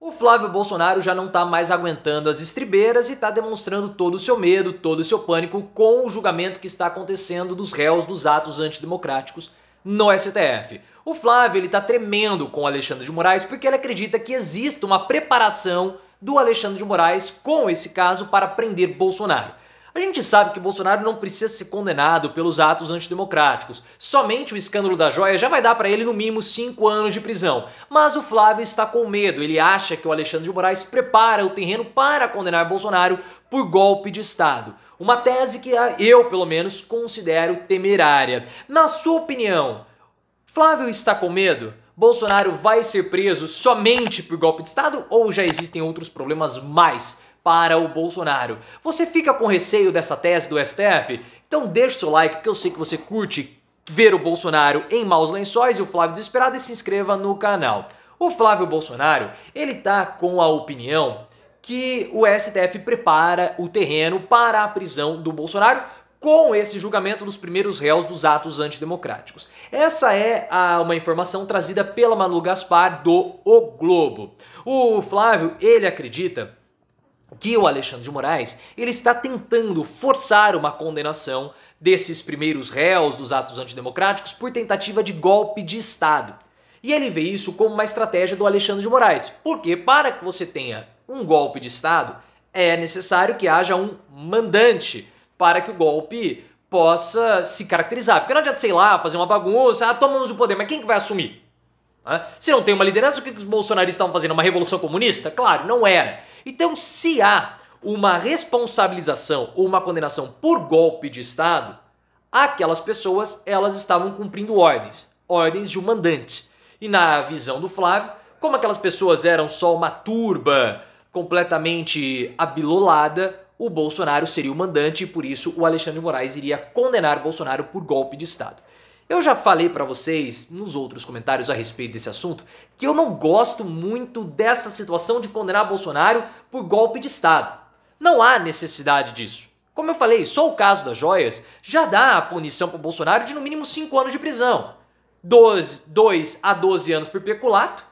O Flávio Bolsonaro já não está mais aguentando as estribeiras e está demonstrando todo o seu medo, todo o seu pânico com o julgamento que está acontecendo dos réus dos atos antidemocráticos no STF. O Flávio ele está tremendo com o Alexandre de Moraes porque ele acredita que existe uma preparação do Alexandre de Moraes com esse caso para prender Bolsonaro. A gente sabe que Bolsonaro não precisa ser condenado pelos atos antidemocráticos. Somente o escândalo da joia já vai dar para ele no mínimo 5 anos de prisão. Mas o Flávio está com medo. Ele acha que o Alexandre de Moraes prepara o terreno para condenar Bolsonaro por golpe de Estado. Uma tese que eu, pelo menos, considero temerária. Na sua opinião, Flávio está com medo? Bolsonaro vai ser preso somente por golpe de Estado ou já existem outros problemas mais para o Bolsonaro? Você fica com receio dessa tese do STF? Então deixa o seu like, porque eu sei que você curte ver o Bolsonaro em maus lençóis e o Flávio desesperado, e se inscreva no canal. O Flávio Bolsonaro, ele tá com a opinião que o STF prepara o terreno para a prisão do Bolsonaro com esse julgamento dos primeiros réus dos atos antidemocráticos. Essa é uma informação trazida pela Manu Gaspar do O Globo. O Flávio, ele acredita que o Alexandre de Moraes ele está tentando forçar uma condenação desses primeiros réus dos atos antidemocráticos por tentativa de golpe de Estado. E ele vê isso como uma estratégia do Alexandre de Moraes, porque para que você tenha um golpe de Estado, é necessário que haja um mandante para que o golpe possa se caracterizar. Porque não adianta, sei lá, fazer uma bagunça, tomamos o poder, mas quem que vai assumir? Se não tem uma liderança, o que os bolsonaristas estavam fazendo? Uma revolução comunista? Claro, não era. Então, se há uma responsabilização ou uma condenação por golpe de Estado, aquelas pessoas elas estavam cumprindo ordens de um mandante. E na visão do Flávio, como aquelas pessoas eram só uma turba completamente abilolada, o Bolsonaro seria o mandante e por isso o Alexandre de Moraes iria condenar Bolsonaro por golpe de Estado. Eu já falei pra vocês nos outros comentários a respeito desse assunto que eu não gosto muito dessa situação de condenar Bolsonaro por golpe de Estado. Não há necessidade disso. Como eu falei, só o caso das joias já dá a punição para o Bolsonaro de no mínimo 5 anos de prisão. 2 a 12 anos por peculato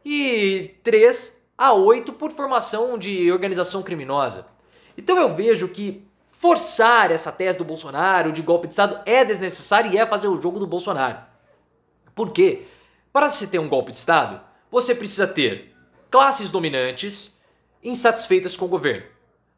e 3 a 8 por formação de organização criminosa. Então eu vejo que forçar essa tese do Bolsonaro de golpe de Estado é desnecessário e é fazer o jogo do Bolsonaro. Por quê? Para se ter um golpe de Estado, você precisa ter classes dominantes insatisfeitas com o governo.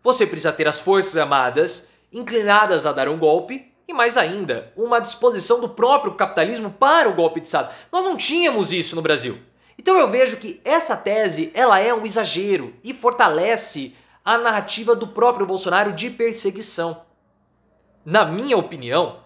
Você precisa ter as Forças Armadas inclinadas a dar um golpe e, mais ainda, uma disposição do próprio capitalismo para o golpe de Estado. Nós não tínhamos isso no Brasil. Então eu vejo que essa tese ela é um exagero e fortalece a narrativa do próprio Bolsonaro de perseguição. Na minha opinião,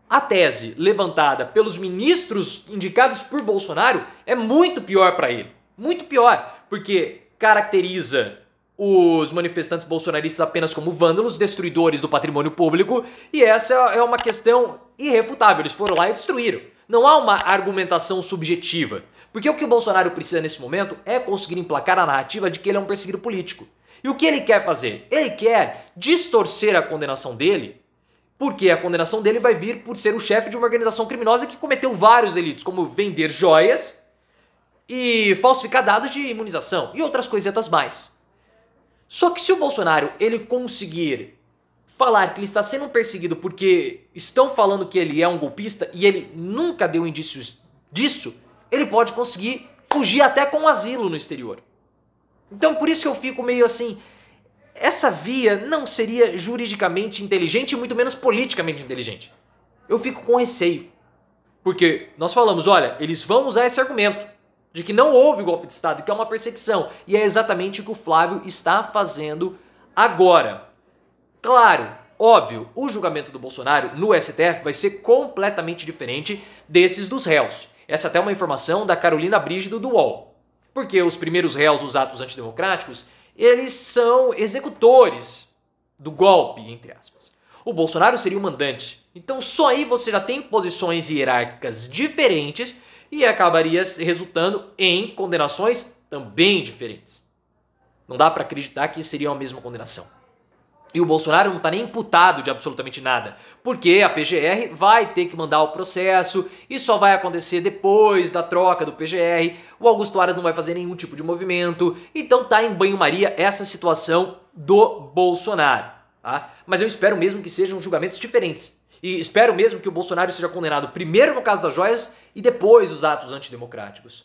a tese levantada pelos ministros indicados por Bolsonaro é muito pior para ele. Muito pior, porque caracteriza os manifestantes bolsonaristas apenas como vândalos, destruidores do patrimônio público, e essa é uma questão irrefutável. Eles foram lá e destruíram. Não há uma argumentação subjetiva. Porque o que o Bolsonaro precisa nesse momento é conseguir emplacar a narrativa de que ele é um perseguido político. E o que ele quer fazer? Ele quer distorcer a condenação dele, porque a condenação dele vai vir por ser o chefe de uma organização criminosa que cometeu vários delitos, como vender joias e falsificar dados de imunização e outras coisetas mais. Só que se o Bolsonaro ele conseguir falar que ele está sendo perseguido porque estão falando que ele é um golpista e ele nunca deu indícios disso, ele pode conseguir fugir até com asilo no exterior. Então por isso que eu fico meio assim, essa via não seria juridicamente inteligente e muito menos politicamente inteligente. Eu fico com receio. Porque nós falamos, olha, eles vão usar esse argumento de que não houve golpe de Estado, que é uma perseguição. E é exatamente o que o Flávio está fazendo agora. Claro, óbvio, o julgamento do Bolsonaro no STF vai ser completamente diferente desses dos réus. Essa até é uma informação da Carolina Brígido do UOL. Porque os primeiros réus dos atos antidemocráticos, eles são executores do golpe, entre aspas. O Bolsonaro seria o mandante. Então só aí você já tem posições hierárquicas diferentes e acabaria resultando em condenações também diferentes. Não dá para acreditar que seria a mesma condenação. E o Bolsonaro não está nem imputado de absolutamente nada, porque a PGR vai ter que mandar o processo e só vai acontecer depois da troca do PGR, o Augusto Aras não vai fazer nenhum tipo de movimento, então tá em banho-maria essa situação do Bolsonaro, tá? Mas eu espero mesmo que sejam julgamentos diferentes. E espero mesmo que o Bolsonaro seja condenado primeiro no caso das joias e depois os atos antidemocráticos.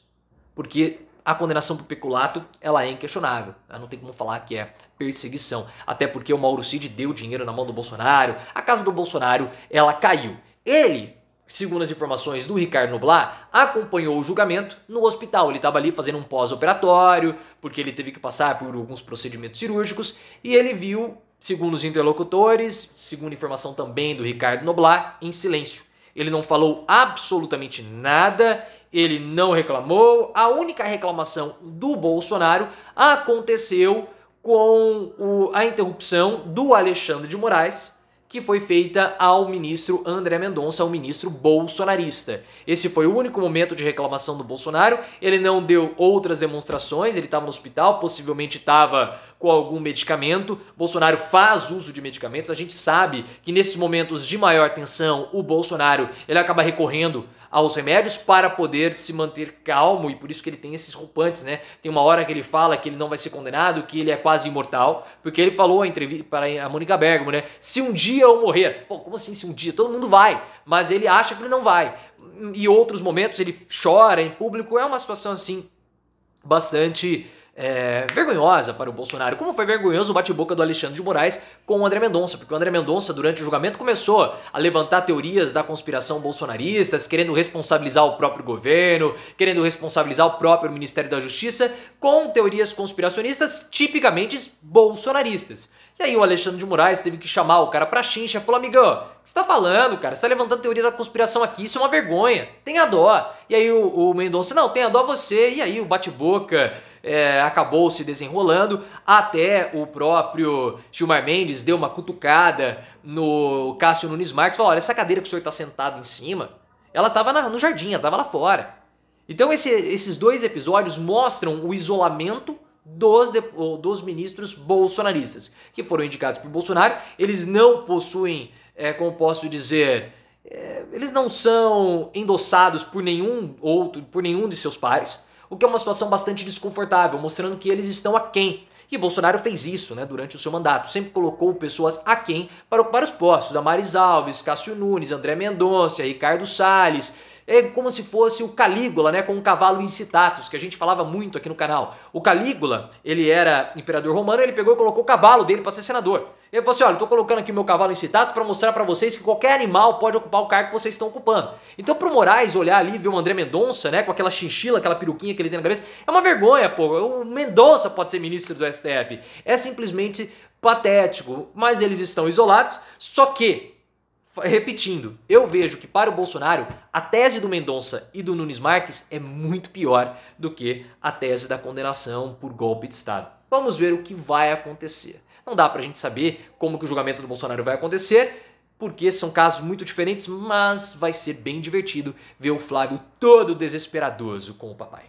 Porque a condenação por peculato, ela é inquestionável. Não tem como falar que é perseguição. Até porque o Mauro Cid deu dinheiro na mão do Bolsonaro, a casa do Bolsonaro, ela caiu. Ele, segundo as informações do Ricardo Noblat, acompanhou o julgamento no hospital. Ele estava ali fazendo um pós-operatório, porque ele teve que passar por alguns procedimentos cirúrgicos, e ele viu, segundo os interlocutores, segundo informação também do Ricardo Noblat, em silêncio. Ele não falou absolutamente nada, ele não reclamou. A única reclamação do Bolsonaro aconteceu com a interrupção do Alexandre de Moraes, que foi feita ao ministro André Mendonça, ao ministro bolsonarista. Esse foi o único momento de reclamação do Bolsonaro, ele não deu outras demonstrações, ele estava no hospital, possivelmente estava com algum medicamento. Bolsonaro faz uso de medicamentos, a gente sabe que nesses momentos de maior tensão, o Bolsonaro ele acaba recorrendo aos remédios para poder se manter calmo, e por isso que ele tem esses rompantes, né? Tem uma hora que ele fala que ele não vai ser condenado, que ele é quase imortal, porque ele falou em entrevista para a Mônica Bergamo, né? Se um dia eu morrer, pô, como assim se um dia? Todo mundo vai, mas ele acha que ele não vai. E outros momentos ele chora em público, é uma situação assim bastante vergonhosa para o Bolsonaro, como foi vergonhoso o bate-boca do Alexandre de Moraes com o André Mendonça, porque o André Mendonça, durante o julgamento, começou a levantar teorias da conspiração bolsonaristas, querendo responsabilizar o próprio governo, querendo responsabilizar o próprio Ministério da Justiça, com teorias conspiracionistas tipicamente bolsonaristas. E aí o Alexandre de Moraes teve que chamar o cara pra chincha e falou: amigão, o que você tá falando, cara? Você tá levantando teoria da conspiração aqui, isso é uma vergonha, tenha dó. E aí o Mendonça: não, tenha dó você. E aí o bate-boca acabou se desenrolando, até o próprio Gilmar Mendes deu uma cutucada no Cássio Nunes Marques e falou: olha, essa cadeira que o senhor tá sentado em cima, ela tava no jardim, ela tava lá fora. Então esses dois episódios mostram o isolamento dos ministros bolsonaristas, que foram indicados por Bolsonaro. Eles não possuem, como posso dizer, eles não são endossados por nenhum de seus pares, o que é uma situação bastante desconfortável, mostrando que eles estão aquém. E Bolsonaro fez isso, né, durante o seu mandato, sempre colocou pessoas aquém para ocupar os postos: Damares Alves, Cássio Nunes, André Mendonça, Ricardo Salles. É como se fosse o Calígula, né, com um cavalo incitatus, que a gente falava muito aqui no canal. O Calígula, ele era imperador romano, ele pegou e colocou o cavalo dele para ser senador. Ele falou assim: olha, eu tô colocando aqui o meu cavalo incitatus para mostrar para vocês que qualquer animal pode ocupar o cargo que vocês estão ocupando. Então pro Moraes olhar ali e ver o André Mendonça, né, com aquela chinchila, aquela peruquinha que ele tem na cabeça, é uma vergonha, pô. O Mendonça pode ser ministro do STF. É simplesmente patético, mas eles estão isolados, só que, repetindo, eu vejo que para o Bolsonaro a tese do Mendonça e do Nunes Marques é muito pior do que a tese da condenação por golpe de Estado. Vamos ver o que vai acontecer. Não dá pra gente saber como que o julgamento do Bolsonaro vai acontecer, porque são casos muito diferentes, mas vai ser bem divertido ver o Flávio todo desesperadoso com o papai.